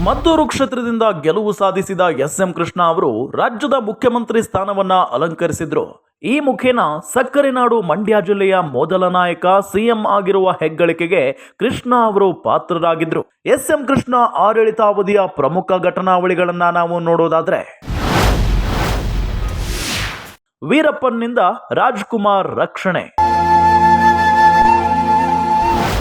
ಮದ್ದೂರು ಕ್ಷೇತ್ರದಿಂದ ಗೆಲುವು ಸಾಧಿಸಿದ ಎಸ್.ಎಂ. ಕೃಷ್ಣ ಅವರು ರಾಜ್ಯದ ಮುಖ್ಯಮಂತ್ರಿ ಸ್ಥಾನವನ್ನ ಅಲಂಕರಿಸಿದ್ರು. ಈ ಮುಖೇನ ಸಕ್ಕರೆ ನಾಡು ಮಂಡ್ಯ ಜಿಲ್ಲೆಯ ಮೊದಲ ನಾಯಕ ಸಿಎಂ ಆಗಿರುವ ಹೆಗ್ಗಳಿಕೆಗೆ ಕೃಷ್ಣ ಅವರು ಪಾತ್ರರಾಗಿದ್ರು. ಎಸ್.ಎಂ. ಕೃಷ್ಣ ಆಡಳಿತಾವಧಿಯ ಪ್ರಮುಖ ಘಟನಾವಳಿಗಳನ್ನ ನಾವು ನೋಡೋದಾದ್ರೆ, ವೀರಪ್ಪನ್ನಿಂದ ರಾಜ್ಕುಮಾರ್ ರಕ್ಷಣೆ.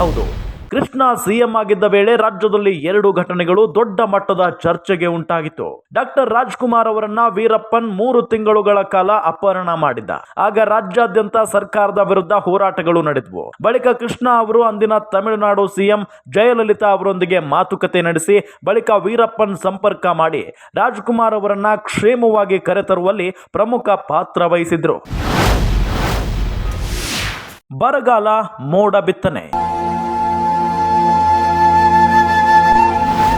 ಹೌದು, ಕೃಷ್ಣ ಸಿಎಂ ಆಗಿದ್ದ ವೇಳೆ ರಾಜ್ಯದಲ್ಲಿ 2 ಘಟನೆಗಳು ದೊಡ್ಡ ಮಟ್ಟದ ಚರ್ಚೆಗೆ ಉಂಟಾಗಿತ್ತು. ಡಾಕ್ಟರ್ ರಾಜ್ಕುಮಾರ್ ಅವರನ್ನ ವೀರಪ್ಪನ್ 3 ತಿಂಗಳುಗಳ ಕಾಲ ಅಪಹರಣ ಮಾಡಿದ್ದ. ಆಗ ರಾಜ್ಯಾದ್ಯಂತ ಸರ್ಕಾರದ ವಿರುದ್ಧ ಹೋರಾಟಗಳು ನಡೆದವು. ಬಳಿಕ ಕೃಷ್ಣ ಅವರು ಅಂದಿನ ತಮಿಳುನಾಡು ಸಿಎಂ ಜಯಲಲಿತಾ ಅವರೊಂದಿಗೆ ಮಾತುಕತೆ ನಡೆಸಿ ಬಳಿಕ ವೀರಪ್ಪನ್ ಸಂಪರ್ಕ ಮಾಡಿ ರಾಜ್ಕುಮಾರ್ ಅವರನ್ನ ಕ್ಷೇಮವಾಗಿ ಕರೆತರುವಲ್ಲಿ ಪ್ರಮುಖ ಪಾತ್ರ ವಹಿಸಿದ್ರು. ಬರಗಾಲ, ಮೋಡ ಬಿತ್ತನೆ.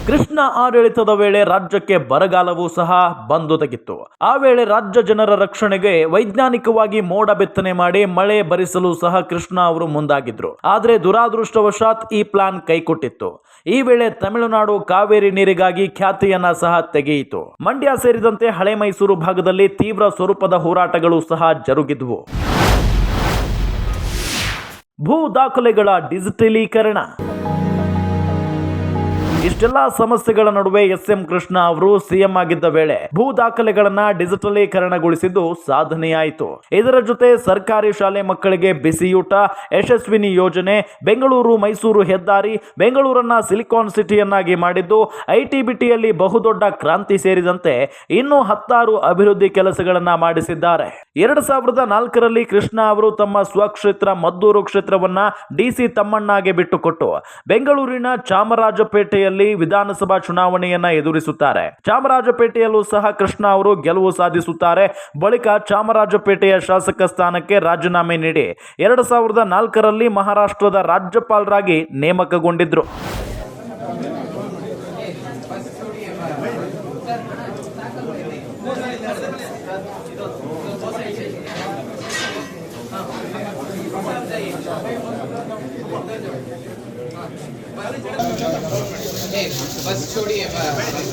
ಕೃಷ್ಣ ಆಡಳಿತದ ವೇಳೆ ರಾಜ್ಯಕ್ಕೆ ಬರಗಾಲವೂ ಸಹ ಬಂದೊದಗಿತ್ತು. ಆ ವೇಳೆ ರಾಜ್ಯ ಜನರ ರಕ್ಷಣೆಗೆ ವೈಜ್ಞಾನಿಕವಾಗಿ ಮೋಡ ಬಿತ್ತನೆ ಮಾಡಿ ಮಳೆ ಬರಿಸಲು ಸಹ ಕೃಷ್ಣ ಅವರು ಮುಂದಾಗಿದ್ರು. ಆದರೆ ದುರಾದೃಷ್ಟವಶಾತ್ ಈ ಪ್ಲಾನ್ ಕೈಕೊಟ್ಟಿತ್ತು. ಈ ವೇಳೆ ತಮಿಳುನಾಡು ಕಾವೇರಿ ನೀರಿಗಾಗಿ ಖ್ಯಾತಿಯನ್ನ ಸಹ ತೆಗೆಯಿತು. ಮಂಡ್ಯ ಸೇರಿದಂತೆ ಹಳೆ ಮೈಸೂರು ಭಾಗದಲ್ಲಿ ತೀವ್ರ ಸ್ವರೂಪದ ಹೋರಾಟಗಳು ಸಹ ಜರುಗಿದ್ವು. ಭೂ ದಾಖಲೆಗಳ ಡಿಜಿಟಲೀಕರಣ. ಇಷ್ಟೆಲ್ಲಾ ಸಮಸ್ಯೆಗಳ ನಡುವೆ ಎಸ್.ಎಂ. ಕೃಷ್ಣ ಅವರು ಸಿಎಂ ಆಗಿದ್ದ ವೇಳೆ ಭೂ ದಾಖಲೆಗಳನ್ನ ಡಿಜಿಟಲೀಕರಣಗೊಳಿಸಿದ್ದು ಸಾಧನೆಯಾಯಿತು. ಇದರ ಜೊತೆ ಸರ್ಕಾರಿ ಶಾಲೆ ಮಕ್ಕಳಿಗೆ ಬಿಸಿಯೂಟ, ಯಶಸ್ವಿನಿ ಯೋಜನೆ, ಬೆಂಗಳೂರು ಮೈಸೂರು ಹೆದ್ದಾರಿ, ಬೆಂಗಳೂರನ್ನ ಸಿಲಿಕಾನ್ ಸಿಟಿಯನ್ನಾಗಿ ಮಾಡಿದ್ದು, ಐಟಿ-ಬಿಟಿಯಲ್ಲಿ ಬಹುದೊಡ್ಡ ಕ್ರಾಂತಿ ಸೇರಿದಂತೆ ಇನ್ನೂ 10 ಅಭಿವೃದ್ಧಿ ಕೆಲಸಗಳನ್ನ ಮಾಡಿಸಿದ್ದಾರೆ. 2004ರಲ್ಲಿ ಕೃಷ್ಣ ಅವರು ತಮ್ಮ ಸ್ವಕ್ಷೇತ್ರ ಮದ್ದೂರು ಕ್ಷೇತ್ರವನ್ನ ಡಿಸಿ ತಮ್ಮಣ್ಣಗೆ ಬಿಟ್ಟುಕೊಟ್ಟು ಬೆಂಗಳೂರಿನ ಚಾಮರಾಜಪೇಟೆಯಲ್ಲಿ ವಿಧಾನಸಭಾ ಚುನಾವಣೆಯನ್ನ ಎದುರಿಸುತ್ತಾರೆ. ಚಾಮರಾಜಪೇಟೆಯಲ್ಲೂ ಸಹ ಕೃಷ್ಣ ಅವರು ಗೆಲುವು ಸಾಧಿಸುತ್ತಾರೆ. ಬಳಿಕ ಚಾಮರಾಜಪೇಟೆಯ ಶಾಸಕ ಸ್ಥಾನಕ್ಕೆ ರಾಜೀನಾಮೆ ನೀಡಿ 2004ರಲ್ಲಿ ಮಹಾರಾಷ್ಟ್ರದ ರಾಜ್ಯಪಾಲರಾಗಿ ನೇಮಕಗೊಂಡಿದ್ರು. बस छोड़िए सर, बस